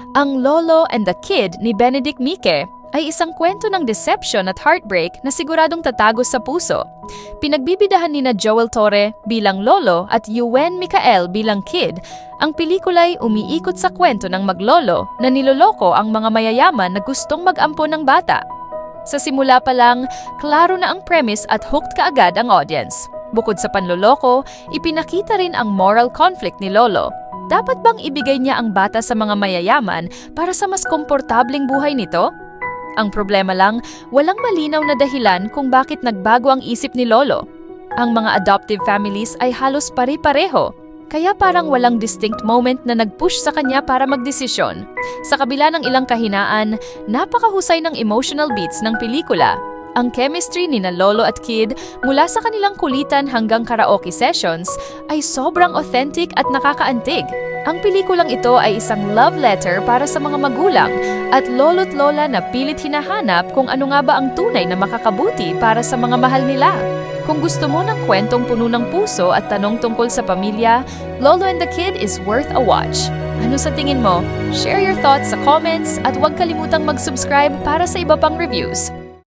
Ang Lolo and the Kid ni Benedict Mike ay isang kwento ng deception at heartbreak na siguradong tatagos sa puso. Pinagbibidahan nina Joel Torre bilang Lolo at Ewen Micael bilang Kid, ang pelikula'y umiikot sa kwento ng maglolo na niloloko ang mga mayayaman na gustong mag-ampon ng bata. Sa simula pa lang, klaro na ang premise at hooked kaagad ang audience. Bukod sa panloloko, ipinakita rin ang moral conflict ni Lolo. Dapat bang ibigay niya ang bata sa mga mayayaman para sa mas komportableng buhay nito? Ang problema lang, walang malinaw na dahilan kung bakit nagbago ang isip ni Lolo. Ang mga adoptive families ay halos pare-pareho, kaya parang walang distinct moment na nag-push sa kanya para magdesisyon. Sa kabila ng ilang kahinaan, napakahusay ng emotional beats ng pelikula. Ang chemistry ni na Lolo at Kid mula sa kanilang kulitan hanggang karaoke sessions ay sobrang authentic at nakakaantig. Ang pelikulang ito ay isang love letter para sa mga magulang at lolo't lola na pilit hinahanap kung ano nga ba ang tunay na makakabuti para sa mga mahal nila. Kung gusto mo ng kwentong puno ng puso at tanong tungkol sa pamilya, Lolo and the Kid is worth a watch. Ano sa tingin mo? Share your thoughts sa comments at huwag kalimutang mag-subscribe para sa iba pang reviews.